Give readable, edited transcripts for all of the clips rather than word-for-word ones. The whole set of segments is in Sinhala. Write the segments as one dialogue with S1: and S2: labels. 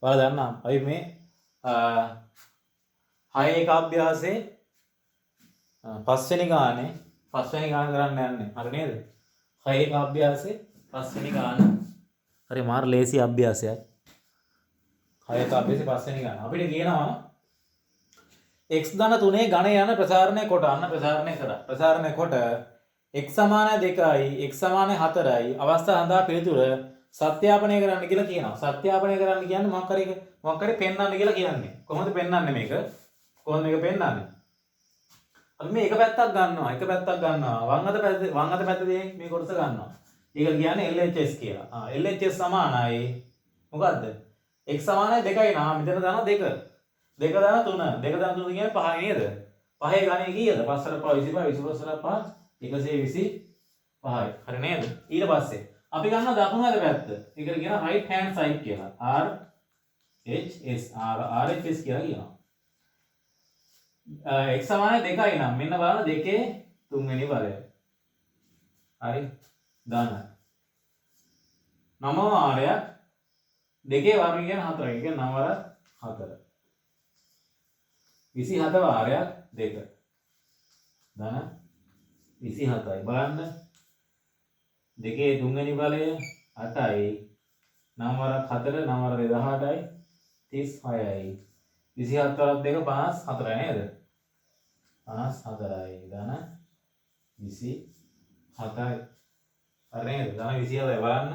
S1: ඔයාලා දන්නා අපි මේ 6 ඒකාභ්‍යාසයේ පස්වෙනි ගානේ කරන්න යන්නේ. හරි නේද? 6 ඒකාභ්‍යාසයේ පස්වෙනි ගාන. හරි මාර ලේසි අභ්‍යාසයක්. 6 ඒකාභ්‍යාසයේ පස්වෙනි ගාන. අපිට කියනවා x ධන 3 ඝන යන ප්‍රසාරණය කොට අන්න ප්‍රසාරණය කරා. ප්‍රසාරණය කොට x සමානයි 2යි x සමානයි 4යි අවස්ථා සඳහා පිළිතුර සත්‍යාපනය කරන්න කියලා කියනවා. සත්‍යාපනය කරන්න කියන්නේ මොකක් හරි පෙන්වන්න කියලා කියන්නේ. කොහොමද පෙන්වන්නේ මේක? කොහොමද මේක පෙන්වන්නේ? අපි මේ එක පැත්තක් ගන්නවා. වම් අත පැත්තේ මේ කොටස ගන්නවා. ඒක කියන්නේ LHS කියලා. LHS සමානයි මොකද්ද? x සමානයි 2යි නා මෙතන දානවා 2. 2 දාන 3. 2 දාන 3 කියන්නේ 5යි නේද? 5 ගණේ කීයද? 5 × 5 25 25 5 125යි. හරි නේද? ඊට පස්සේ අපි ගන්නවා දකුණු අත පැත්ත. ඒකට කියනවා right hand side කියලා. RHS කියලා කියනවා. x සමානයි 2යි නම් මෙන්න බලන්න 2 තුන්වෙනි බලය. හරි. දාන්න. 9 වාරයක් 2 වර්ගය කියන්නේ 4යි. ඒ කියන්නේ 9 වරක් 4. 27 වාරයක් 2. දාන 27යි. බලන්න. 2 තුන්වෙනි බලය 8යි. 9 වරක් 4 9 වරක් 18යි 36යි. 27 වරක් 2 54යි නේද? 54යි. දාන 27යි. හරි නේද? දාන 27යි බලන්න.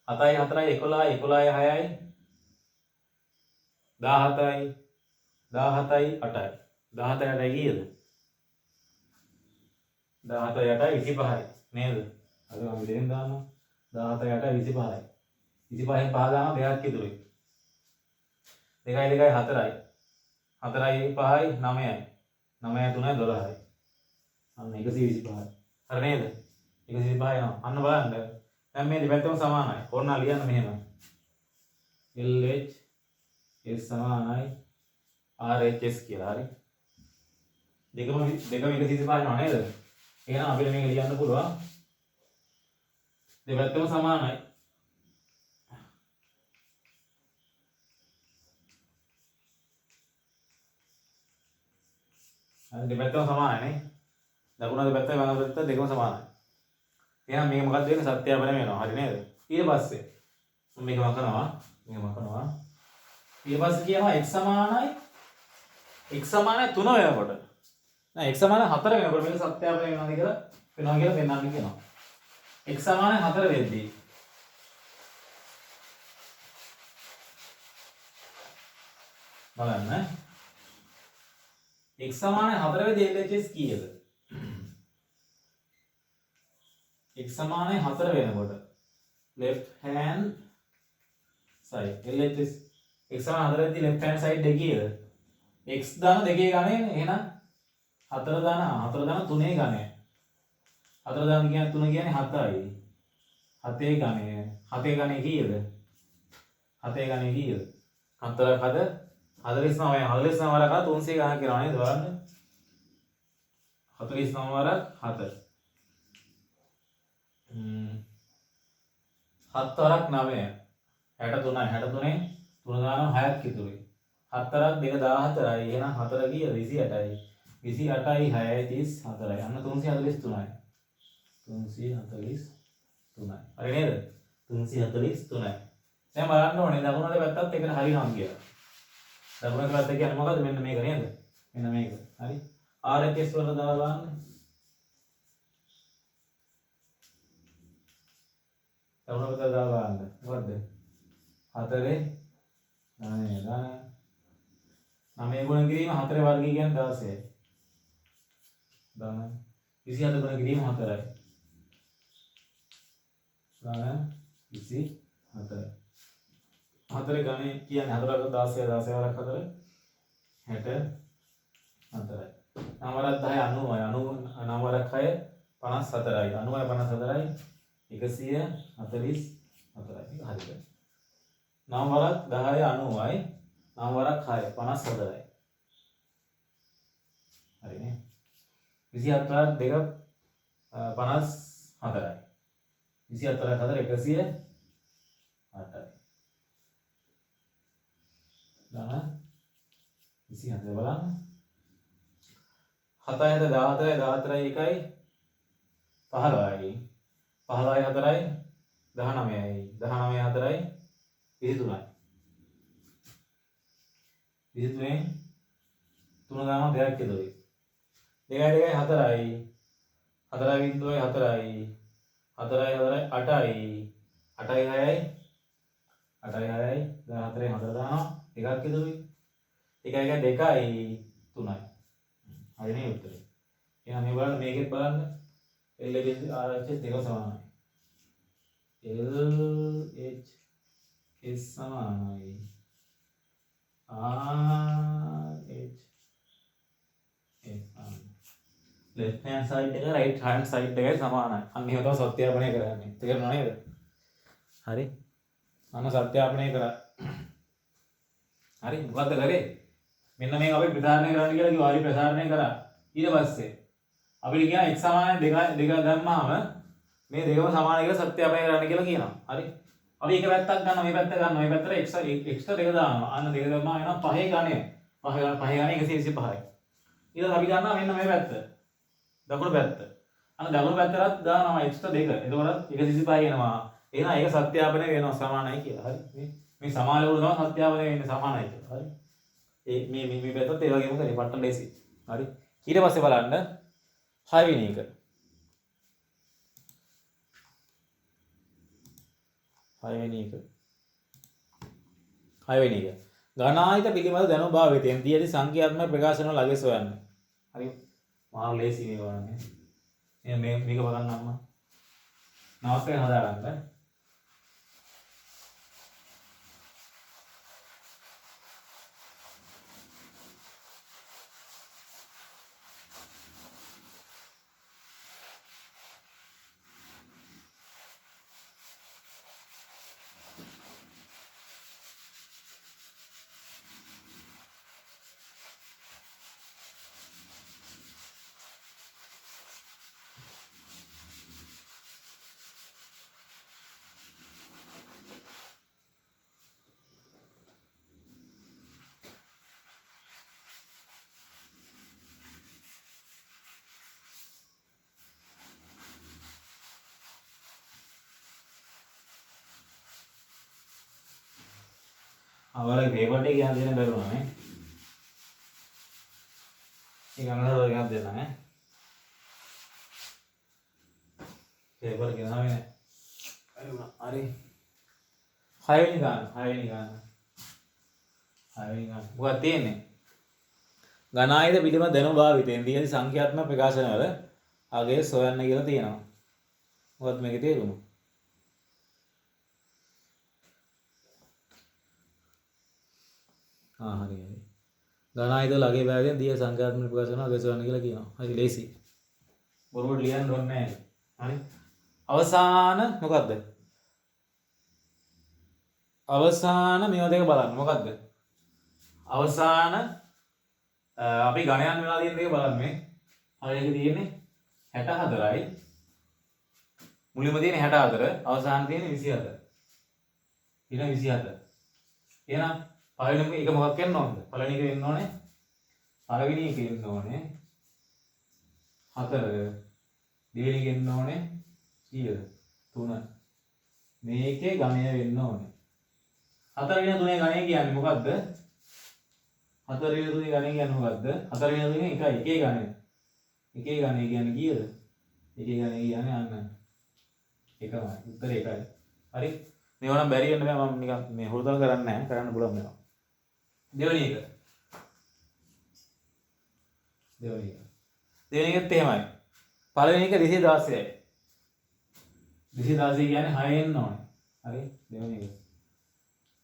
S1: 7යි 4යි 11යි 11යි 6යි 17යි 17යි 8යි 17යි 8යි කීයද? 17යි 8යි 25යි නේද? අද මම දෙන්න දානවා 17යි 8යි 25යි 25න් 5 දානවා දෙකක් ඉතුරුයි 2යි 2යි 4යි 4යි 5යි 9යි 9යි 3යි 12යි අන්න 125යි හරි නේද? 125යි යනවා අන්න බලන්න දැන් මේ දෙපැත්තම සමානයි ඕන්න ලියන්න මෙහෙම LHS සමානයි RHS කියලා හරි දෙකම 125 යනවා නේද? එහෙනම් අපිට මේක ලියන්න පුළුවන් දෙපැත්තම සමානයි. හරි දෙපැත්තම සමානයි නේ. දකුණ දෙපැත්ත වම් දෙපැත්ත දෙකම සමානයි. එහෙනම් මේක මොකක්ද වෙන්නේ? සත්‍යාපනය වෙනවා. හරි නේද? ඊට පස්සේ මේක මකනවා. ඊට පස්සේ කියනවා x සමානයි 3 වෙනකොට. නෑ x සමානයි 4 වෙනකොට මේක සත්‍යාපනය වෙනවාද කියලා පෙන්වන්න කියනවා. x සමානයි 4 වෙද්දී බලන්න x සමානයි 4 වෙද්දී LHS කීයද? x සමානයි 4 වෙනකොට left hand side LHS x සමානයි 4 වෙද්දී left hand side එක කීයද? x දාන 2 ගණනේ එහෙනම් 4 දාන 3 ගණය 4 දාන කියන්නේ 3 කියන්නේ 7යි 7 ගණය 7 ගණය කීයද? 7 ගණය කීයද? 4ක් 49යි 49 වරක් 300 ගණන් කරනවා නේද බලන්න 49 වරක් 7 7 වරක් 9 63යි 63න් 3 දානවා 6ක් ඉතුරුයි 7 වරක් 2 14යි එහෙනම් 4 කීයද 28යි 28යි 6යි 34යි අන්න 343යි 343යි හරි නේද 343යි දැන් බලන්න ඕනේ දකුණට පැත්තත් එකට හරියනවා කියලා දකුණට පැත්ත කියන්නේ මොකද්ද මෙන්න මේක නේද මෙන්න මේක හරි RHS වල දාලා බලන්න දකුණට පැත්ත දාලා බලන්න මොකද්ද 4 9 ගුණ කිරීම 4 වර්ගය කියන්නේ 16යි දාන 27 ගුණ කිරීම 4යි දාන 24 4 ගණේ කියන්නේ 4ක 16 16 වරක් 4 64යි 9 වරක් 10 90යි 9 වරක් 6 54යි 90යි 54යි 144යි හරිද 9 වරක් 10යි 90යි 9 වරක් 6 54යි හරිනේ 27 වරක් 2 54යි 27 වරක් 4 108යි 24 බලන්න. 7 14 14 1යි 15යි 15යි 4යි 19යි 19යි 4යි 23යි 23න් 3 දාම දෙකක් එදොයි 2යි 2යි 4යි 4යි බිඳුවයි 4යි 4යි 4යි 8යි 8යි 6යි 8යි 6යි 14න් 4 දානවා දෙකක් එදොයි 1යි 1යි 2යි 3යි හරිනේ උත්තරේ. එහෙනම් මේ බලන්න මේකෙත් බලන්න LHS RHS දෙක සමානයි. LHS සමානයි RH left hand side එක right hand side එකයි සමානයි. අන්න එහෙම තමයි සත්‍යාපනය කරන්නේ. තේරුණා නේද? හරි. අන්න සත්‍යාපනය කරා. හරි මොකද්ද කරේ? මෙන්න මේක අපි ප්‍රසාරණය කරන්න කියලා කිව්වා. හරි ප්‍රසාරණය කරා. ඊට පස්සේ අපිට කියන x සමාන දෙක දැම්මාම මේ දෙකම සමාන කියලා සත්‍යාපනය කරන්න කියලා කියනවා. හරි. අපි එක පැත්තක් ගන්නවා මේ පැත්ත ගන්නවා මේ පැත්තට x දෙක දානවා. අන්න දෙක දැම්මම එනවා 5 ගණය. 5 ගණය 125යි. ඊළඟ අපි ගන්නවා මෙන්න මේ පැත්ත. දකුණු පැත්ත. අන්න දකුණු පැත්තට දානවා x දෙක. එතකොට 125 එනවා. එහෙනම් ඒක සත්‍යාපනය වෙනවා සමානයි කියලා. හරි. මේ සමානවල තමයි සත්‍යාපනය වෙන්නේ සමානයි කියලා. හරි. මේ පැත්තත් ඒ වගේම කරේ පට්ට ලේසි. හරි. ඊට පස්සේ බලන්න 6 වෙනි එක. 6 වෙනි එක. 6 වෙනි එක. ගණායක පිළිබඳ දැනුම භාවිතයෙන් දියදී සංඛ්‍යාත්මක ප්‍රකාශන වල අගය සොයන්න. හරි. මාව ලේසි මේ වරන්නේ. මේක බලන්න අම්මා. නවත්තගෙන හදාගන්න. අවල පේපර් එක ගියා දෙන්න බැරුණා නේ. ඒක අන්නතර එකක් දෙන්න නේ. පේපර් ගෙනාවේ නැහැ. හරි වුණා. හරි. 6 වෙනි ගාන. මොකක්ද තියෙන්නේ? ගණායක පිළිබඳ දැනුම භාවිතයෙන් දියදී සංඛ්‍යාත්මක ප්‍රකාශන වල අගය සොයන්න කියලා තියෙනවා. මොකක්ද මේකේ තේරුම? හරි. ගණායක වල අගය භාවිතයෙන් දිය සංඛ්‍යාත්මක ප්‍රකාශන අගය සොයන්න කියලා කියනවා. හරි ලේසි. බොරුවට ලියන්න ඕනේ නැහැ. හරි. අවසාන මොකද්ද? අවසාන මේවා දෙක බලන්න. මොකද්ද? අවසාන අපි ගණයන් වෙලා තියෙන දේ බලන්න මේ. හරි එක තියෙන්නේ 64යි. මුලින්ම තියෙන්නේ 64, අවසාන තියෙන්නේ 24. ඊළඟ 24. එහෙනම් පළවෙනි එක මොකක් වෙන්න ඕනද? පළවෙනි එක වෙන්න ඕනේ. පළවෙනි එක වෙන්න ඕනේ 4. දෙවෙනි එක වෙන්න ඕනේ කීයද? 3. මේකේ ගණය වෙන්න ඕනේ. 4 වෙනි 3 ගණය කියන්නේ මොකද්ද? 4 වෙනි 3 ගණය කියන්නේ මොකද්ද? 4 වෙනි 3 එකයි එකේ ගණය. එකේ ගණය කියන්නේ කීයද? එකේ ගණය කියන්නේ අන්න එකමයි. උත්තරේ එකයි. හරි. මේවා නම් බැරි වෙන්න බෑ මම නිකන් මේ හොරතල් කරන්නේ නැහැ. කරන්න පුළුවන් මේවා. දෙවෙනි එක. දෙවෙනි එකත් එහෙමයි. පළවෙනි එක 216යි. 216 කියන්නේ 6 එන්න ඕනේ. හරි. දෙවෙනි එක.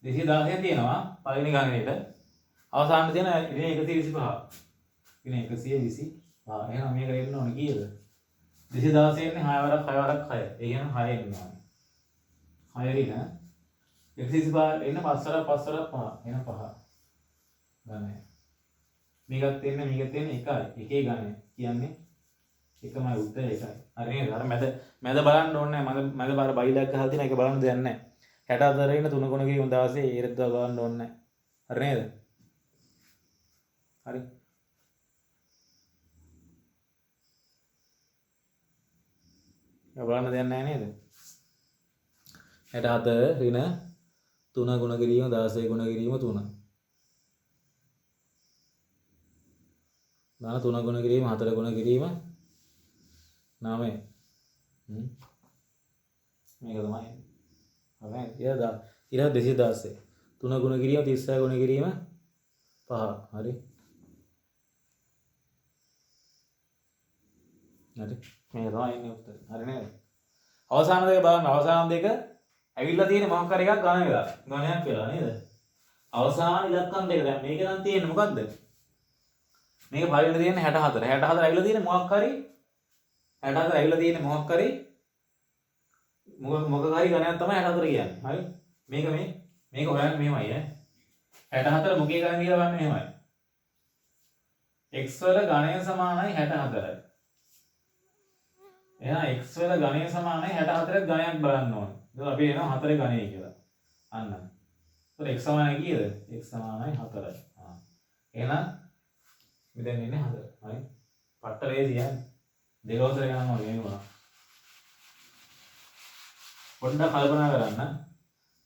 S1: 216 තියෙනවා පළවෙනි ගණනේට. අවසානයේ තියෙන ඉතින් 125. ඉතින් 125. එහෙනම් මේක එන්න ඕනේ කීයද? 216 එන්නේ 6 වරක් 6 වරක් 6. ඒ කියන්නේ 6 එන්න ඕනේ. 6 රින 125 එන්න 5 වරක් 5 වරක් 5. එහෙනම් 5. ගණය. මේකත් තියෙන්නේ එකයි. එකේ ගණය කියන්නේ එකමයි උත්තරය එකයි. හරි නේද? අර මැද බලන්න ඕනේ නැහැ. මැද බාර බයිලක් ගහලා තියෙන එක බලන්න දෙයක් නැහැ. 64 ඉන්න 3 ගුණ කිරීම 16 ඒරත් බලන්න ඕනේ නැහැ. හරි නේද? හරි. ඔය බලන්න දෙයක් නැහැ නේද? 64 ඍණ 3 ගුණ කිරීම 16 ගුණ කිරීම 3. දාන 3 ගුණ කිරීම 4 ගුණ කිරීම 9. මේක තමයි. හරි. ඊළඟ 216. 3 ගුණ කිරීම 36 ගුණ කිරීම 5. හරි. හරි. මේක තමයි ඉන්නේ උත්තරේ. හරි නේද? අවසාන දෙක බලන්න. අවසාන දෙක ඇවිල්ලා තියෙන මොකක් හරි එකක් ගණන් වෙලා. ගණනයක් වෙලා නේද? අවසාන ඉලක්කම් දෙක. දැන් මේක නම් තියෙන්නේ මොකද්ද? මේක පළවෙනි තියෙන්නේ 64. 64 ඇවිල්ලා තියෙන්නේ මොකක් හරි 64 ඇවිල්ලා තියෙන්නේ මොකක් හරි මොකක් හරි ගණනක් තමයි 64 කියන්නේ. හරි. මේක හොයන්නේ මෙහෙමයි ඈ. 64 මොකේ ගණන කියලා බලන්න මෙහෙමයි. x වල ගණය සමානයි 64යි. එහෙනම් x වල ගණය සමානයි 64ක් ගණයක් බලන්න ඕනේ. එතකොට අපි එනවා 4 ගණය කියලා. අන්න. එතකොට x සමානයි කීයද? x සමානයි 4යි. එහෙනම් මෙතන ඉන්නේ 4. හරි. පට්ට ලේසි යන්නේ. දෙලොස්සර ගණන් වගේ වෙනවා. පොඩ්ඩක් කල්පනා කරන්න.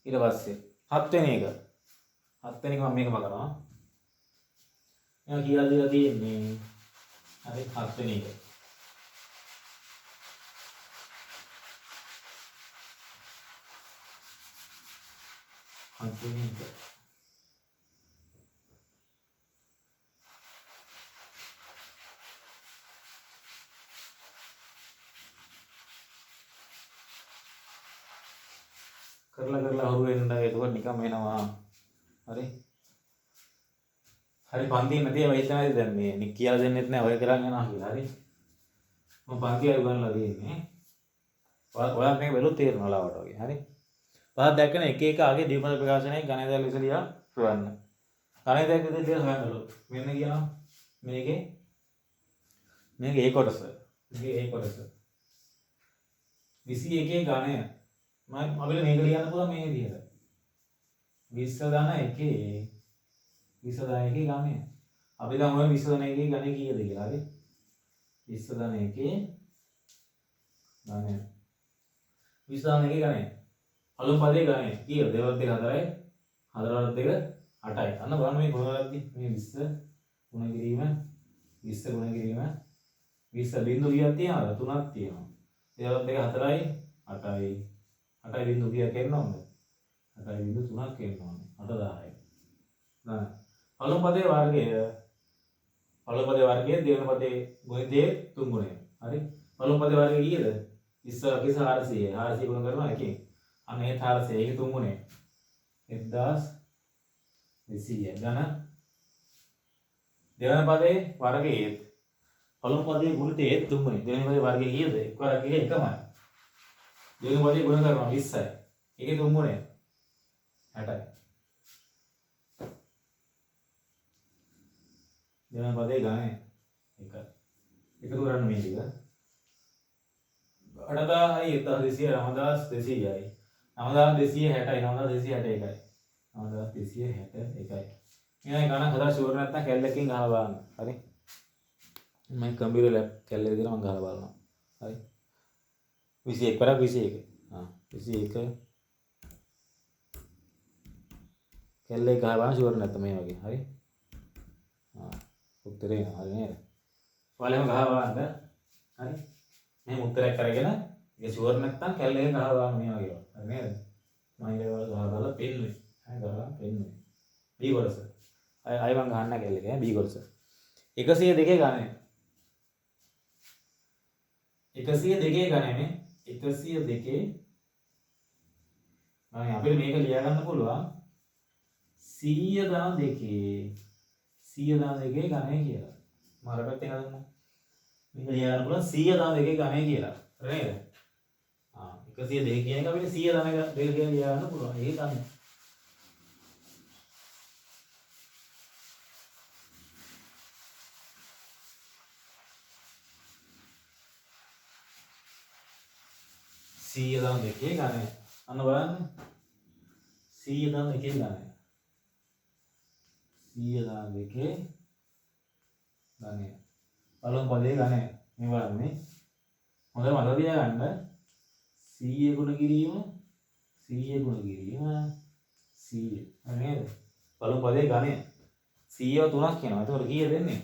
S1: ඊට පස්සේ 7 වෙනි එක. 7 වෙනි එක මම මේකම කරනවා. එයා කියලා දීලා තියෙන්නේ. හරි 7 වෙනි එක. හත්වෙනි එක. කරලා හුරු වෙන්න එතකොට නිකම් එනවා. හරි. හරි පන්තියේ නැති ඒවා හිතනවාද දැන් මේ කියලා දෙන්නෙත් නැහැ ඔය කරන් යනවා කියලා. හරි. මම පන්තිය ගන්නලා තියෙන්නේ. ඔයාලට මේක බැලුවොත් තේරෙනවා ලාවට වගේ. හරි. පහක් දැක්කන එක එක ආගේ දීපද ප්‍රකාශනයේ ගණිතය විසලියා හොයන්න. ගණිතයක් විදිහට හොයන්නලු. මෙන්න කියනවා මේක A කොටස. මේක A කොටස. 21 ගණය. මම අපිට මේක ලියන්න පුළුවන් මේ විදිහට. 20 ධන 1 20 ධන 1 ගණය. අපි දැන් ඔය 20 ධන 1 ගණය කීයද කියලා. හරි. 20 ධන 1 ගණය. 20 ධන 1 ගණය. අලුත් පදේ ගණය කීයද? 2 වත් 2 4යි 4 වත් 2 8යි. අන්න බලන්න මේ කොහොමදදී මේ 20 ගුණ කිරීම 20 ගුණ කිරීම 20 බිංදු කීයක් තියෙනවද? 3ක් තියෙනවා. 2 වත් 2 4යි 8යි 8යි බිංදු කීයක් එන්න ඕනද? 8යි බිංදු 3ක් එන්න ඕනේ. 8 10යි. නෑ. අලුත් පදේ දෙවන පදේ ගුණිතයේ 3 ගුණය. හරි. අලුත් පදේ වර්ගය කීයද? 20 කිස 400යි. 400 ගුණ කරනවා එකෙන්. අන්න ඒ 400 ඒකේ 3 ගුණය 1200 ගණන් දෙවන පදේ වර්ගයේ පළමු පදේ ගුණිතයේ 3 ගුණය දෙවෙනි පදේ වර්ගයේ කීයද? එක් වර්ගයේ එකමයි. දෙවෙනි පදේ ගුණ කරනවා 20යි. ඒකේ 3 ගුණය 60යි. දෙවන පදේ ගණය 1යි. එකතු කරන්න මේ ටික 8000යි 1200යි 9200යි 9260යි 9261යි 9261යි. මේ ගණන් හදලා ෂුවර් නැත්නම් කැල්ලකින් ගහලා බලන්න. හරි. මම කම්පියුටර් ලැබ් කැල්ලේ විදිහට මම ගහලා බලනවා. හරි. 21 වරක් 21. 21 කැල්ලේ ගහලා බලන්න ෂුවර් නැත්නම් මේ වගේ. හරි. උත්තරේ හරි නේද? ඔයාලම ගහලා බලන්න. හරි. මේ උත්තරයක් කරගෙන ඒක ෂුවර් නැත්නම් කැල්ලේ ගහලා බලන්න මේ වගේ. හරි නේද? මම ඒක වල ගහලා පෙන්නුවේ. හරි ගහලා පෙන්නුවේ. B කොටස. අය මං ගහන්න කැල්ලේ B කොටස. 102 ගණය. 102 ගණනේ 102 මම අපිට මේක ලියා ගන්න පුළුවන් 100 ධන 2 100 ධන 2 ගණය කියලා. මම අර පැත්තෙන් හදන්න. මේක ලියා ගන්න පුළුවන් 100 ධන 2 ගණය කියලා. හරි නේද? 102 කියන එක අපිට 100 ධන 2 කියලා ලියා ගන්න පුළුවන්. ඒක තමයි. සීය දාන දෙකේ ගණය. අන්න බලන්න. සීය දාන දෙකේ ගණය. සීය දාන දෙකේ ගණය. පළමු පදයේ ගණය. මේ බලන්න මේ. හොඳට මතක තියාගන්න 100 ගුණ කිරීම 100 ගුණ කිරීම 100. හරි නේද? පළමු පදයේ ගණය 100ව 3ක් කියනවා. එතකොට කීයද දෙන්නේ?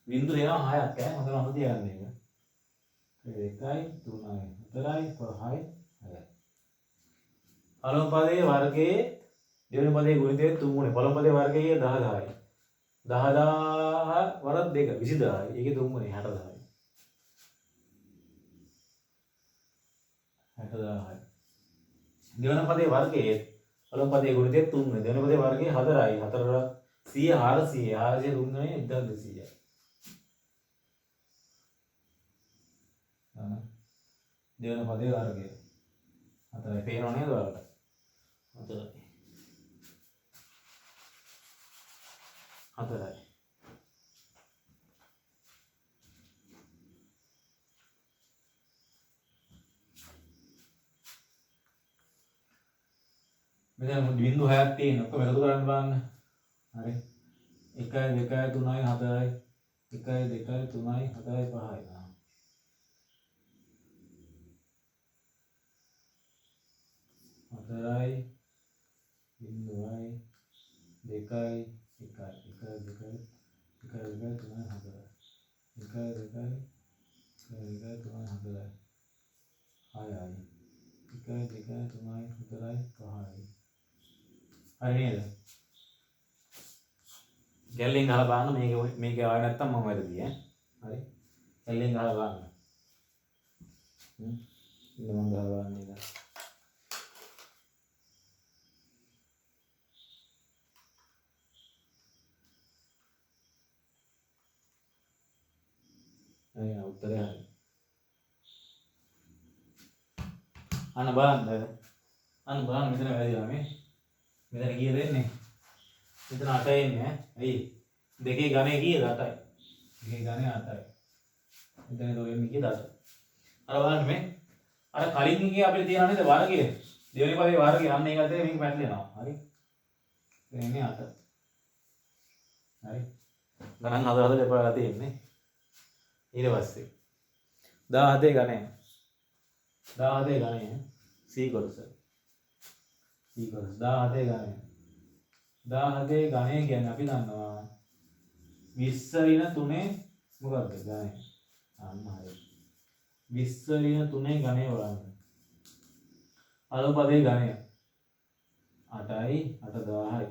S1: බිංදු දෙනවා 6ක් ඈ. හොඳට මතක තියාගන්න මේක. 2යි 3යි 4යි 5යි 6යි. පළමු පදයේ වර්ගයේ දෙවෙනි පදයේ ගුණිතය 3 ගුණය. පළමු පදයේ වර්ගයේ 10000යි. 10000 වරක් 2 20000යි. ඒකේ 3 ගුණය 60000යි. 60000යි. දෙවෙනි පදයේ වර්ගයේ පළමු පදයේ ගුණිතය 3 ගුණය. දෙවෙනි පදයේ වර්ගයේ 4යි. 4 100 400 400 3 ගුණය 1200යි. දෙවන පදයේ වර්ගය 4යි. පේනව නේද ඔයාලට? 4යි. 4යි. මෙතන බිංදු 6ක් තියෙනවා. ඔක්කොම එකතු කරන්න බලන්න. හරි. 1යි 2යි 3යි 4යි. 1යි 2යි 3යි 4යි 5යි. 4යි බිංදුවයි 2යි 1යි 1යි 2යි 1යි 2යි 3යි 4යි 1යි 2යි 1යි 2යි 3යි 4යි 6යි 1යි 2යි 3යි 4යි 5යි. හරි නේද? ගැල්ලෙන් ගහලා බලන්න මේක ආවේ නැත්තම් මම වැරදි ඈ. හරි. ගැල්ලෙන් ගහලා බලන්න. ඉන්න මම ගහලා බලන්න ඒක. හරි උත්තරය හරි. අන්න බලන්න මෙතන වැරදිලා මේ. මෙතන කීයද එන්නේ? මෙතන 8යි එන්නේ ඈ. ඇයි? දෙකේ ගණය කීයද 8යි. දෙකේ ගණය 8යි. මෙතන දෝ එන්නේ කීයද 8යි. අර බලන්න මේ. අර කලින් එකේ අපිට තියනවා නේද වර්ගය. දෙවෙනි පදේ වර්ගය අන්න ඒකත් මේක පැටලෙනවා. හරි. එන්නේ 8. හරි. ගණන් හදලා දෙපාරක් තියෙන්නේ. ඊට පස්සේ 17 ගණය 17 ගණය C කොටස 17 ගණය 17 ගණය කියන්නේ අපි දන්නවා 20 ඍණ 3 මොකක්ද ගණය අන්න හරි 20 ඍණ 3 ගණය බලන්න පළමු පදේ ගණය 8යි 8000යි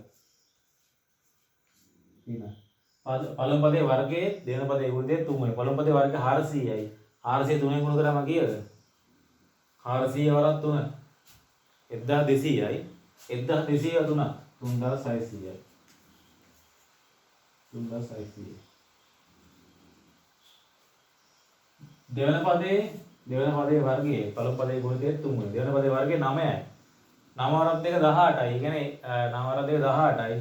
S1: ඊළඟ පළමු පදේ වර්ගයේ දෙවෙනි පදේ ගුණිතය 3යි. පළමු පදේ වර්ගය 400යි. 400 3ෙන් ගුණ කරාම කීයද? 400 වරක් 3. 1200යි. 1200 3. 3600යි. 3600. දෙවෙනි පදේ වර්ගයේ පළමු පදේ ගුණිතය 3යි. දෙවෙනි පදේ වර්ගය 9යි. 9 වරක් 2 18යි. ඒ කියන්නේ 9 වරක් 2 18යි.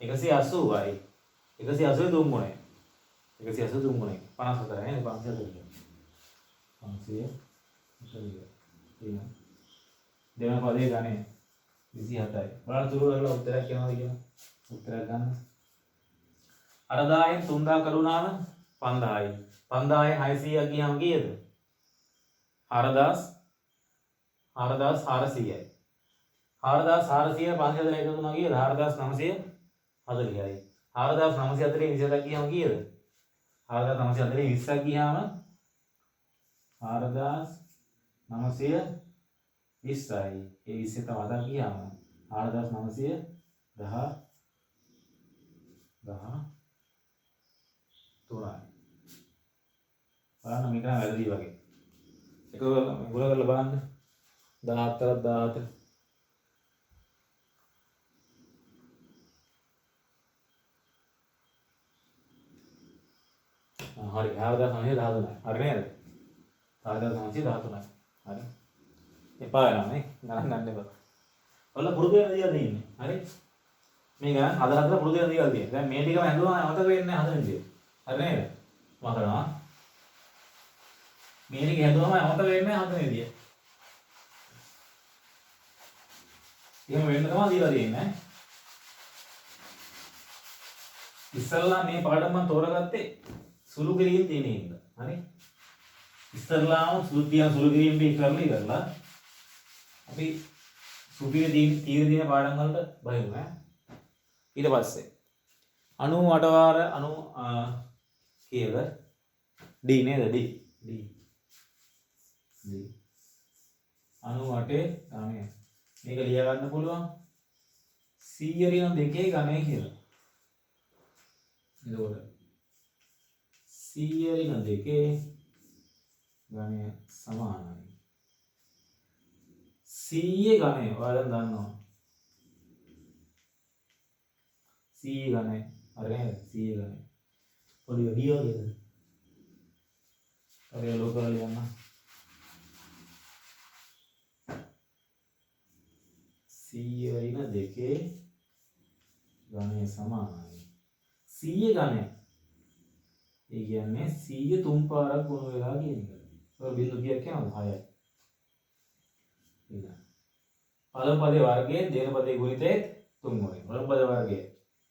S1: 180යි. 183 3 ගුණය. 183 ගුණය. 54 නේද? 540. 540. දෙවෙනි පදේ ගණය 27යි. බලන්න තුරු කරලා උත්තරයක් කියනවාද කියලා. උත්තරයක් ගන්න. 8000න් 3000 කරුණාම 5000යි. 5000න් 600ක් ගියාම කීයද? 4400යි. 4400 500 එකතු වුණා කීයද? 4940යි. 4940 20ක් ගියාම කීයද? 4940 20ක් ගියාම 4920යි. ඒ 20 තව අදක් ගියාම 4910 3යි. බලන්න මේක නම් වැරදි වගේ. ඒක ගුණ කරලා බලන්න. 17ක් 17. හරි 4913. හරි නේද? 4913. හරි. එපා වෙනවා නේ. ගණන් ගන්න එපා. ඔයාලා පුරුදු වෙන දේවල් තියෙන්නේ. හරි. මේ ගණන් හදලා පුරුදු වෙන දේවල් තියෙන්නේ. දැන් මේ ටිකම ඇඳුවා මතක වෙන්නේ නැහැ හදන විදිය. හරි නේද? මම කරනවා. මේ ටික ඇඳුවම මතක වෙන්නේ නැහැ හදන විදිය. එහෙම වෙන්න තමයි දීලා තියෙන්නේ. ඉස්සල්ලා මේ පාඩම මම තෝරගත්තේ සුළු කිරීම තියෙන හින්දා. හරි. ඉස්සරලාම සුළු කිරීම බී කරලා ඉවරලා අපි සුපිරි තීර දින පාඩම් වලට බහිමු ඈ. ඊට පස්සේ 98 වාර 90 කීයද? D නේද? D 98 ගණය. මේක ලියා ගන්න පුළුවන් 100 ඍණ 2 ගණය කියලා. එතකොට 100 ඍණ 2 ගණය සමානයි 100 ගණය. ඔයාලා දන්නවා 100 ගණය. හරි නේද? 100 ගණය. පොඩි වැඩි වගේද? හරි ලෝකල් ලියන්න. 100 ඍණ 2 ගණය සමානයි 100 ගණය. ඒ කියන්නේ 100 තුන් පාරක් ගුණ වෙලා කියන එක. ඔය බිඳු කීයක් යනවද? 6යි. ඉතින් පළමු පදේ වර්ගයේ දෙවෙනි පදේ ගුණිතයේ 3 වරේ. පළමු පදේ වර්ගයේ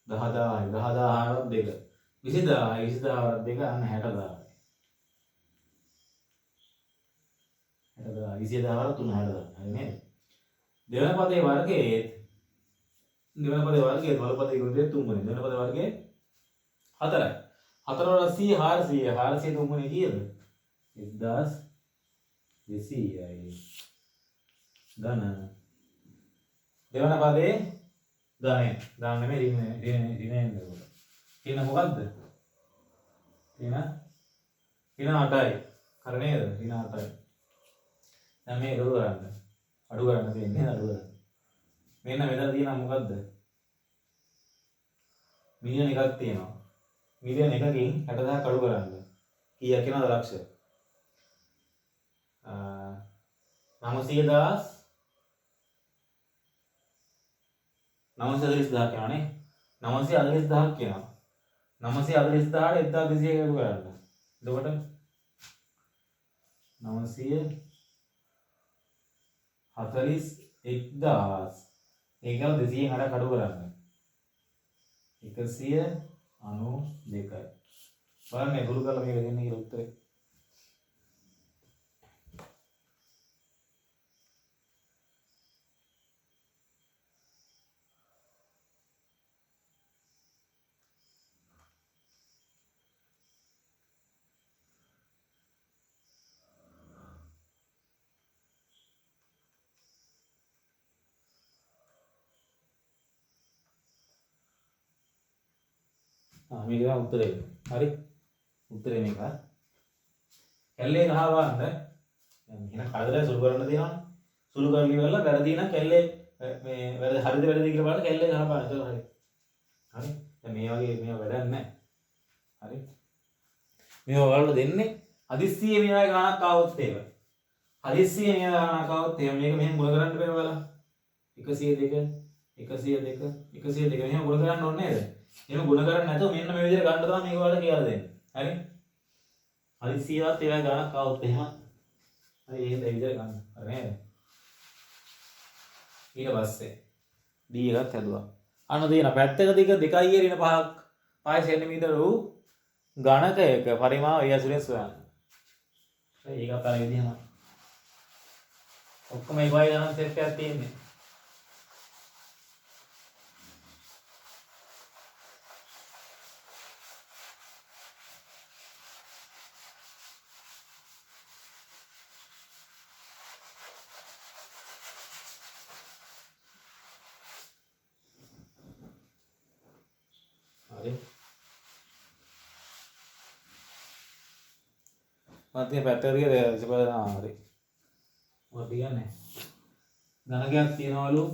S1: 10000යි 10000වත් 2 20000යි 20000වත් 2 අන්න 60000යි 20000වත් 3 60000. හරි නේද? දෙවෙනි පදේ වර්ගයේ පළමු පදේ ගුණිතයේ 3 වරේ. දෙවෙනි පදේ වර්ගයේ 4යි. 4 වල 100 400 400 3 ගුණේ කීයද? 1200යි. ධන දෙවන පදේ ධනය ධන නෙමෙයි ඍණයෙන් දෙනවා. ඍණ මොකද්ද? ඍණ 8යි. හරි නේද? ඍණ 8යි. දැන් මේ එකතු කරන්න. අඩු කරන්න තියෙන්නේ අඩු කරන්න. මෙන්න මෙතන තියෙනවා මොකද්ද? මිලියන එකක් තියෙනවා. මිලියන එකකින් 60000 අඩු කරන්න. කීයක් වෙනවද ලක්ෂ? 900,000 940,000 කියනනේ 940,000 කියනවා 940,000ට 1200 එකතු කරන්න. එතකොට 941,000 ඒක 200න් 8ක් අඩු කරන්න 192යි. බලන්න දුරු කරලා මේක දෙන්නේ කියලා උත්තරේ. මේක තමයි උත්තරේ. හරි. උත්තරේ මේක. කැල්ලේ ගහ බලන්න. දැන් එහෙනම් කඩදරේ සුළු කරන්න තියෙනවනේ. සුළු කරලා ඉවරලා වැරදි නම් කැල්ලේ මේ වැරදි හරිද වැරදිද කියලා බලන්න කැල්ලේ ගහ බලන්න. ඒක හරි. හරි. දැන් මේ වගේ මේව වැඩක් නැහැ. හරි. මේව ඔයාලට දෙන්නේ හදිස්සියේ මේවා ගණනක් ආවොත් ඒක. හදිස්සියේ මේවා ගණනක් ආවොත් එහෙම මේක මෙහෙම ගුණ කරන්න බෑ ඔයාලා. 102 102 102 මෙහෙම ගුණ කරන්න ඕනේ නේද? එහෙම ගුණ කරන්නේ නැතුව මෙන්න මේ විදිහට ගන්න තමයි මේක ඔයාලට කියලා දෙන්නේ. හරි? හදිස්සියවත් ඒවා ගණනක් ආවොත් එහෙම හරි එහෙම ඒ විදිහට ගන්න. හරි නේද? ඊට පස්සේ D එකක් හැදුවා. අන්න දෙන පැත්තක දිග 2i ඍණ 5ක් 5 සෙන්ටිමීටර වූ ඝනකයක පරිමාව ඒ ඇසුරෙන් සොයන්න. හරි ඒකත් අර විදිහම. ඔක්කොම ඒ වගේ ගණන් සෙට් එකක් තියෙන්නේ. හරි. මතිය පැත්තට ගිය ඉතිපදා හරි. මොකද කියන්නේ? ඝනකයක් තියනවලු.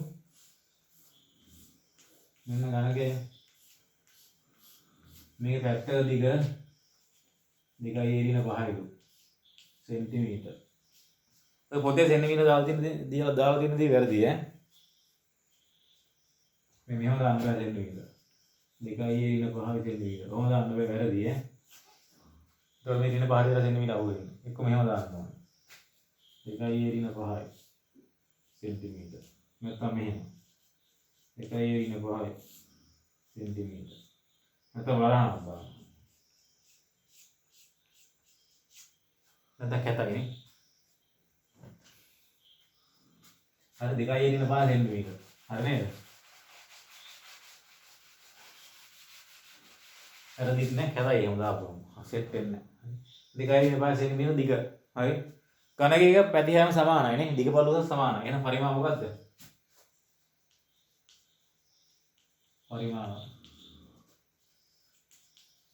S1: මෙන්න ඝනකය. මේක පැත්තක දිග 2i ඍණ 5යිලු සෙන්ටිමීටර්. ඔය පොතේ සෙන්ටිමීටර දාලා තියෙන දේ වැරදි ඈ. මේ මෙහෙම දාන්න බෑ සෙන්ටිමීටර. 2i ඍණ 5 සෙන්ටිමීටර. කොහොමද දාන්න බෑ වැරදි ඈ. ඒතකොට මේ ඍණ 5 සෙන්ටිමීටර අහුවෙන්නේ. එක්ක මෙහෙම දාන්න ඕනේ. 2i ඍණ 5 සෙන්ටිමීටර. නැත්නම් මෙහෙම. 2i ඍණ 5 සෙන්ටිමීටර. නැත්නම් වරහණක් දාන්න. නැත්නම් කැතගෙන. අර 2 එරින 5 සෙන්ටිමීටර. හරි නේද? අර දිග නෑ කැතයි එහෙම දාපුවම. සෙට් වෙන්නේ නෑ. 2 එරින 5 සෙන්ටිමීටර දිග. හරි. ඝනකයේ පැති හැම සමානයි නේ. දිග පළල සමානයි. එහෙනම් පරිමාණ මොකද්ද? පරිමාණ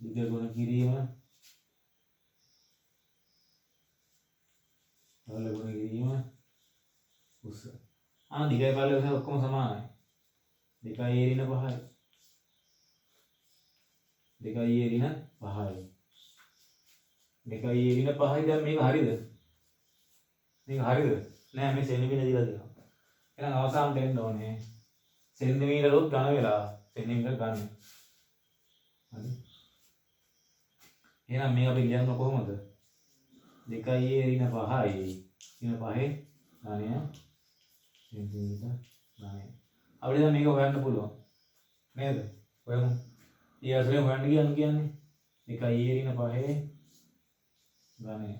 S1: දිග ගුණ කිරීම පළල ගුණ කිරීම උස. දිගයි පළල උස ඔක්කොම සමානයි. 2 එරින 5යි. 2 එරින 5යි. 2 එරින 5යි. දැන් මේක හරියද? මේක හරියද? නෑ මේ සෙන්ටිමීටර දීලා තියෙනවා. එහෙනම් අවසානට එන්න ඕනේ. සෙන්ටිමීටර උත් ඝන වෙලා සෙන්ටිමීටර ඝන. හරි. එහෙනම් මේක අපි ලියන්න කොහොමද? 2 එරින 5යි. එරින 5 ඝනය සෙන්ටිමීටර ඝනය. අපිට දැන් මේක හොයන්න පුළුවන්. නේද? හොයමු. ඊයසලෙන් හොයන්න කියන්නේ 2 එරින 5 ඝනය.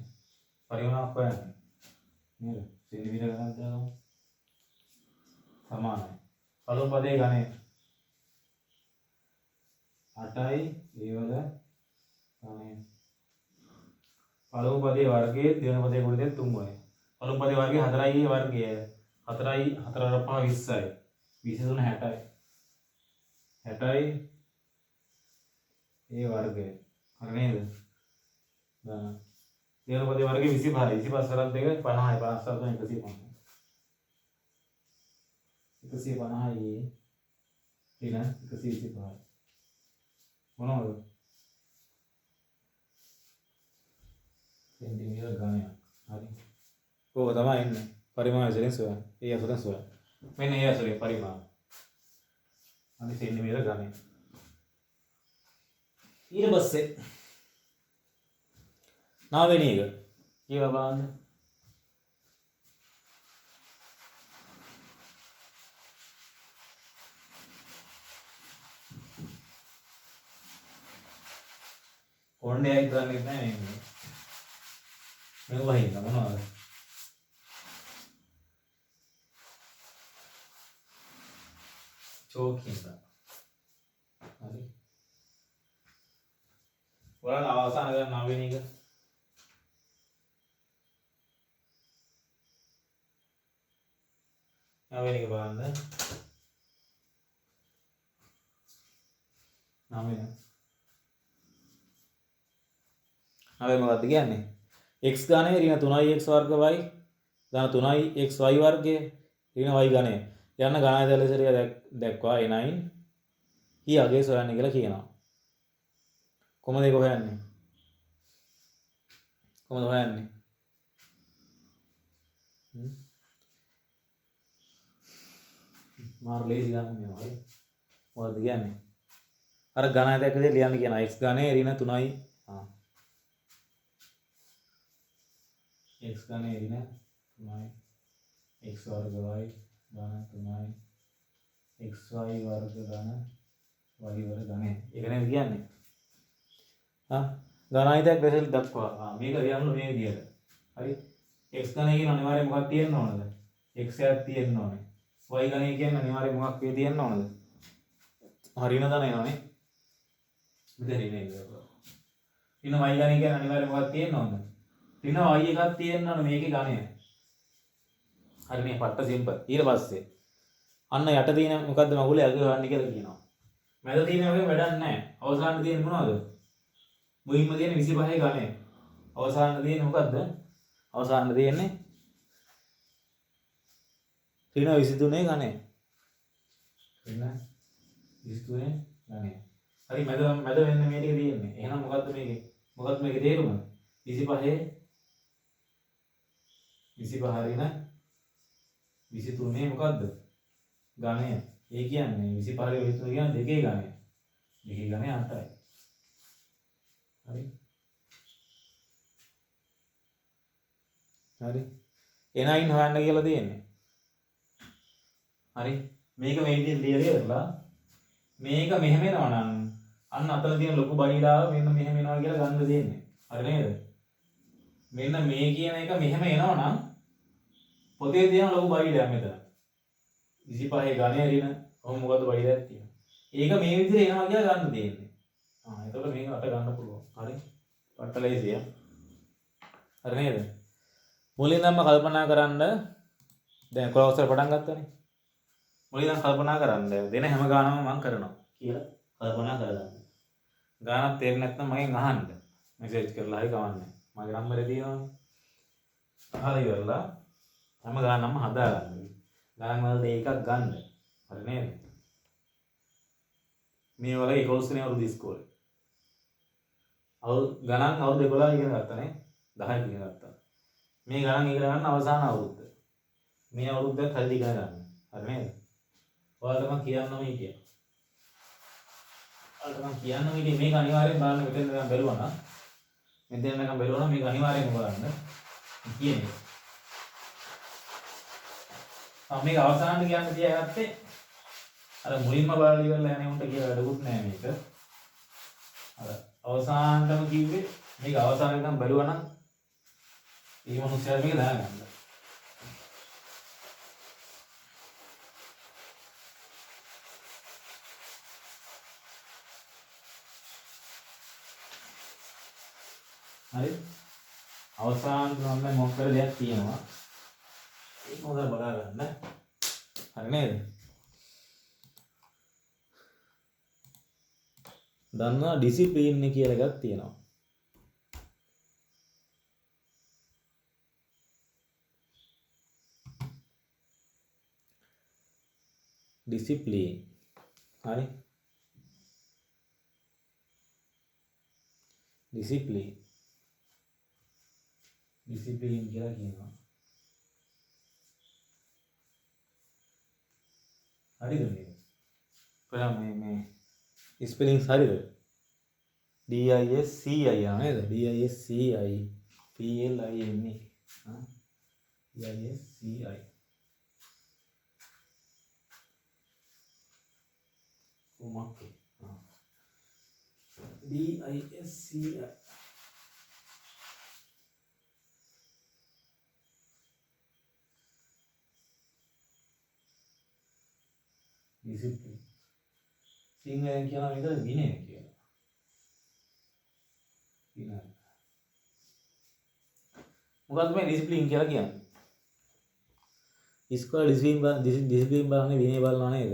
S1: පරිමාණයක් හොයන්න. නේද? සෙන්ටිමීටර ගණන් දාගමු. සමානයි. පළමු පදේ ඝනය 8යි ඒ වල ඝනය. පළමු පදේ වර්ගයේ දෙවන පදේ කුඩේ 3 වයි. පළමු පදේ වර්ගයේ 4යි ඒ වර්ගය 4යි 4 5 20යි. 23 60යි. 60යි ඒ වර්ගය. හරි නේද? ගණන්. දෙවන පදේ වර්ගයේ 25යි. 25 වරක් දෙක 50යි. 57 150. 150යි ඊන 125යි. මොනවද? සෙන්ටිමීටර ඝනයක්. හරි. ඕක තමයි ඉන්නේ. පරිමාණ වශයෙන් සොයන්න. ඒ අසුරෙන් සොයන්න. මෙන්න ඒ අසුරේ පරිමාණ. අනි සෙන්ටිමීටර ඝනය. ඊට පස්සේ 9 වෙනි එක. කියව බලන්න. කොණ්ඩේ හිතන්නේ නැහැ මේ. මේක වහින්න මොනවද? චෝකින්ද. හරි. ඔයාලා අවසාන කරන 9 වෙනි එක. 9 වෙනි එක බලන්න. 9 මොකක්ද කියන්නේ? x ඝනය ඍණ 3x වර්ග y ධන 3x y වර්ගය ඍණ y ඝනය යන ඝනය දැලසරිය දැක්වා එනයින් ඊ අගේ සොයන්න කියලා කියනවා. කොහොමද ඒක හොයන්නේ? කොහොමද හොයන්නේ? මාර ලේසි ගන්න මේවා හරි. මොකද්ද කියන්නේ? අර ඝනය දැක්ක දේ ලියන්න කියනවා. x ඝනය ඍණ 3යි x ඝනය ඍණ 3යි x වර්ග y ධන 3යි xy වර්ග ධන y වර්ග ඝනය. ඒක නේද කියන්නේ? ඝනායිතයක් ලෙස දක්වා. මේක ලියන්න මේ විදිහට. හරි. x ඝනය කියන අනිවාර්යයෙන් මොකක්ද තියෙන්න ඕනද? x එකක් තියෙන්න ඕනේ. y ඝනය කියන්නේ අනිවාර්යයෙන් මොකක් වේ තියෙන්න ඕනද? හරින දන එනවනේ. මෙතන ඉන්නේ. ඍණ y ඝනය කියන්නේ අනිවාර්යයෙන් මොකක් තියෙන්න ඕනද? ඍණ y එකක් තියෙන්න ඕනේ මේකේ ඝනය. හරිනේ පට්ට සිම්පල්. ඊට පස්සේ අන්න යට තියෙන මොකද්ද මගුලේ අග ගන්න කියලා කියනවා. මැද තියෙන එකේ වැඩක් නැහැ. අවසානයේ තියෙන මොනවද? මුලින්ම තියෙන 25 ඝනය. අවසානයේ තියෙන මොකද්ද? අවසානයේ තියෙන්නේ ඍණ 23 ඝනය. ඍණ 23 ඝනය. හරි මැද වෙන්න මේ ටික තියෙන්නේ. එහෙනම් මොකද්ද මේකේ? මොකද්ද මේකේ තේරුම? 25 ඍණ 23 මොකද්ද? ඝනය. ඒ කියන්නේ 25 23 කියන්නේ දෙකේ ඝනය. දෙකේ ඝනය 8යි. හරි. හරි. එනයින් හොයන්න කියලා තියෙන්නේ. හරි. මේක මේ විදිහට ලියලා ඉවරලා මේක මෙහෙම එනවා නම් අන්න අතන තියෙන ලොකු බණීලාව මෙන්න මෙහෙම එනවා කියලා ගන්න දෙන්නේ. හරි නේද? මෙන්න මේ කියන එක මෙහෙම එනවා නම් පොතේ තියෙන ලොකු බයිඩයක් මෙතන 25 ඝනය ඍණ ඔහොම මොකද බයිඩයක් තියෙනවා. ඒක මේ විදිහට එනවා කියලා ගන්න දෙන්නේ. එතකොට මේක අට ගන්න පුළුවන්. හරි. පට්ටලයිසිය. හරි නේද? මුලින්දම කල්පනා කරන්න දැන් කොහොමද පටන් ගත්තනේ? මුලින්දම කල්පනා කරන්න දෙන හැම ගානම මම කරනවා කියලා කල්පනා කරගන්න. ගානක් තේරෙන්නේ නැත්නම් මගෙන් අහන්න. මෙසේජ් කරලා හරි කවන්නේ. මගේ නම්බරේ තියෙනවානේ. අහලා ඉවරලා හැම ගානක්ම හදාගන්න. ගාන වල එකක් ගන්න. හරි නේද? මේ වල 11 වෙනි අවුරුදු ඉස්කෝලේ. ගණන් අවුරුදු 11 ඉගෙන ගත්තා නේ. 10 ඉගෙන ගත්තා. මේ ගණන් ඉගෙන ගන්න අවසාන අවුරුද්ද. මේ අවුරුද්දත් හරියට ඉගෙන ගන්න. හරි නේද? ඔයාලට මම කියන්නම් හිටියා. ඔයාලට මම කියන්නම් හිටියේ මේක අනිවාර්යෙන් බලන්න මෙතෙන් නිකන් බැලුවා නම් මෙතෙන් නිකන් බැලුවා නම් මේක අනිවාර්යෙන් බලන්න කියන්නේ. මේක අවසානට කියන්න තියාගත්තේ අර මුලින්ම බලලා ඉවරලා යන්නේ උන්ට කියලා වැඩකුත් නෑ මේක. අර අවසානටම කිව්වේ මේක අවසානට නිකන් බැලුවා නම් මේ මොනුස්සයා මේක දාගන්න. හරි අවසානට නම් මොකක්ද දෙයක් තියෙනවා ඒක හොඳට බලා ගන්න හරි නේද දන්නවා ඩිසිප්ලින් එක කියලා එකක් තියෙනවා ඩිසිප්ලින් හරි ඩිසිප්ලින් කියලා කියනවා. හරිද මේක? කොහොම මේ ස්පෙලිංස් හරිද? DISCI නේද? DISCI PLIN DISCI කොහොමද? DISCI ඩිසිප්ලින් සිංහලෙන් කියනවා මේක විනය කියලා. විනය. මොකක්ද මේ ඩිසිප්ලින් කියලා කියන්නේ? ඉස්කෝලේ ඩිසිප්ලින් බලන්නේ විනය බලනවා නේද?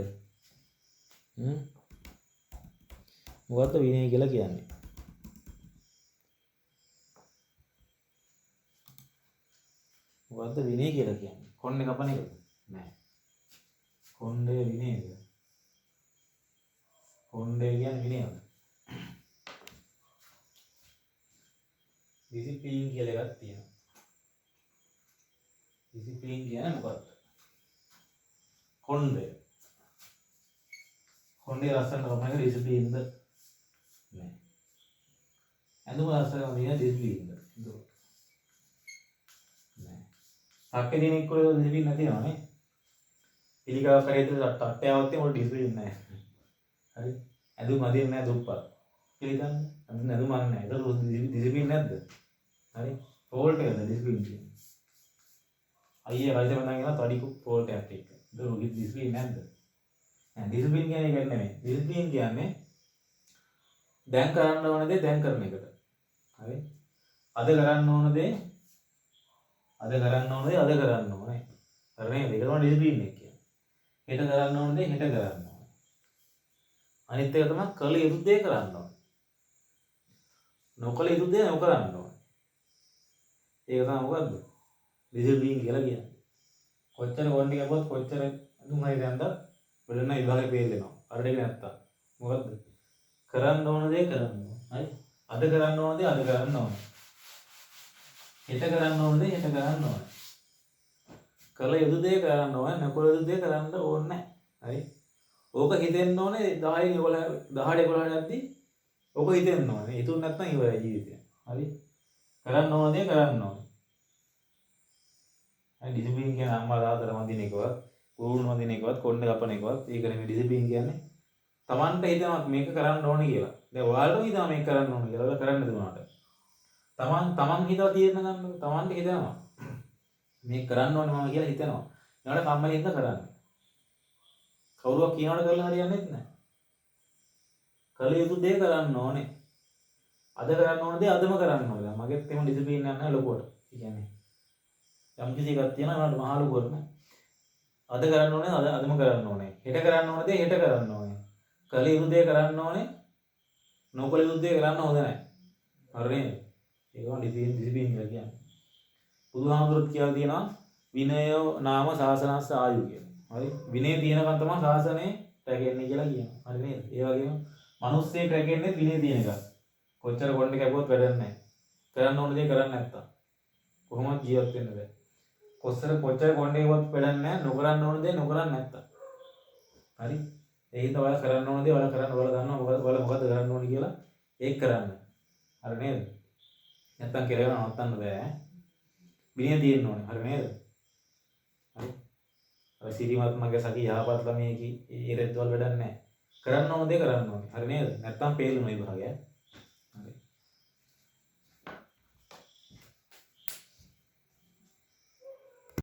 S1: මොකක්ද විනය කියලා කියන්නේ? මොකක්ද විනය කියලා කියන්නේ? කොණ්ඩේ කපන එකද? නෑ. කොණ්ඩේ විනයද? කොණ්ඩේ කියන්නේ විනයද? ඩිසිප්ලින් කියලා එකක් තියෙනවා. ඩිසිප්ලින් කියන්නේ මොකක්ද? කොණ්ඩේ. කොණ්ඩේ ලස්සන කපන එක ඩිසිප්ලින්ද? නෑ. ඇඳුම ලස්සන කපන එක ඩිසිප්ලින්ද? නෑ. අපේ දින එක්කෝ ඩිසිප්ලින් නැතිනවා නේ. පිළිකාව කරේ තට්ටයාවත් මොකද ඩිසිප්ලින් නැහැ. හරි. ඇඳුම් අදින්න නැහැ දුප්පත්. පිළිගන්න. ඇඳුම් අන්න නැහැ. ඒක ඩිසිප්ලින් නැද්ද? හරි. ෆෝල්ට් එකද ඩිසිප්ලින් කියන්නේ. අයියා රයිත බඳන් යනවා තඩි ෆෝල්ට් එකක් එක්ක. ඒක ඩිසිප්ලින් නැද්ද? නෑ ඩිසිප්ලින් කියන්නේ ඒක නෙමෙයි. ඩිසිප්ලින් කියන්නේ දැන් කරන්න ඕන දේ දැන් කරන එකට. හරි. අද කරන්න ඕන දේ අද කරන්න ඕනේ. හරි නේද? ඒක තමයි ඩිසිප්ලින් එක කියන්නේ. හෙට කරන්න ඕන දේ හෙට කරන්න ඕනේ. අනිත් එක තමයි කළ යුතු දේ කරන්න ඕනේ. නොකළ යුතු දේ නොකරන්න ඕනේ. ඒක තමයි මොකද්ද? ඩිසිප්ලින් කියලා කියන්නේ. කොච්චර වොන්ඩි ගියපොත් කොච්චර දුම් හරි දැන්ද වෙලන ඉවහලේ පේල් වෙනවා. අර දෙක නැත්තම්. මොකද්ද? කරන්න ඕන දේ කරන්න ඕනේ. හරි? අද කරන්න ඕන දේ අද කරන්න ඕනේ. හෙට කරන්න ඕන දේ හෙට කරන්න ඕනේ. කළ යුතු දේ කරන්න ඕනේ නොකළ යුතු දේ කරන්න ඕනේ නැහැ. හරි? ඕක හිතෙන්න ඕනේ 10 11 යද්දී ඕක හිතෙන්න ඕනේ. හිතුන් නැත්නම් ඉවරයි ජීවිතය. හරි? කරන්න ඕන දේ කරන්න ඕනේ. හරි ඩිසිප්ලින් කියන අම්මා තාත්තට වඳින එකවත්, කුරුණු වඳින එකවත්, කොණ්ඩේ කපන එකවත් ඒක නෙමෙයි ඩිසිප්ලින් කියන්නේ. Tamanට හිතනවා මේක කරන්න ඕනේ කියලා. දැන් ඔයාලට හිතනවා මේක කරන්න ඕනේ කියලා. ඔයාලා කරන්න දුන්නාට. තමන් හිතලා තීරණ ගන්න. තමන්ට හිතෙනවා මේ කරන්න ඕනේ මම කියලා හිතෙනවා. ඒකට කම්මැලි හින්දා කරන්නේ. කවුරුවක් කියනවට කරලා හරියන්නේ නැහැ. කළ යුතු දේ කරන්න ඕනේ. අද කරන්න ඕන දේ අදම කරන්න ඕනේ. මගෙත් එහෙම ඩිසිප්ලින් එකක් නැහැ ලොකුවට. ඒ කියන්නේ යම් කිසි එකක් තියෙනවා ඒකට මහා ලොකුවට නෑ. අද කරන්න ඕනේ අදම කරන්න ඕනේ. හෙට කරන්න ඕන දේ හෙට කරන්න ඕනේ. කළ යුතු දේ කරන්න ඕනේ. නොකළ යුතු දේ කරන්න හොඳ නැහැ. හරි නේද? ඒකම ඩිසිප්ලින් කියලා කියන්නේ. බුදුහාමුදුරුවෝ කියලා තියෙනවා විනයෝ නාම ශාසනස්ස ආයු කියලා. හරි? විනය තියෙනකන් තමයි ශාසනය රැකෙන්නේ කියලා කියනවා. හරි නේද? ඒ වගේම මිනිස්සෙක් රැකෙන්නේ විනය තියෙන එක. කොච්චර කොණ්ඩේ කැපුවත් වැඩක් නැහැ. කරන්න ඕන දේ කරන්නේ නැත්තම් කොහොමද ජීවත් වෙන්න බෑ. කොච්චර කොණ්ඩේ කැපුවත් වැඩක් නැහැ. නොකරන්න ඕන දේ නොකරන්නේ නැත්තම්. හරි? ඒ හින්දා ඔයාලා කරන්න ඕන දේ ඔයාලා කරන්න ඔයාලා දන්නවා ඔයාලා මොකද්ද කරන්න ඕනේ කියලා ඒක කරන්න. හරි නේද? නැත්තම් කෙරේව නවත්තන්න බෑ. විනය තියෙන්න ඕනේ. හරි නේද? හරි. අර සිරිමත් මගේ සකි යහපත් ළමයි ඒ රෙද්දවල වැඩක් නැහැ. කරන්න ඕන දේ කරන්න ඕනේ. හරි නේද? නැත්තම් පේලුනේ විභාගය.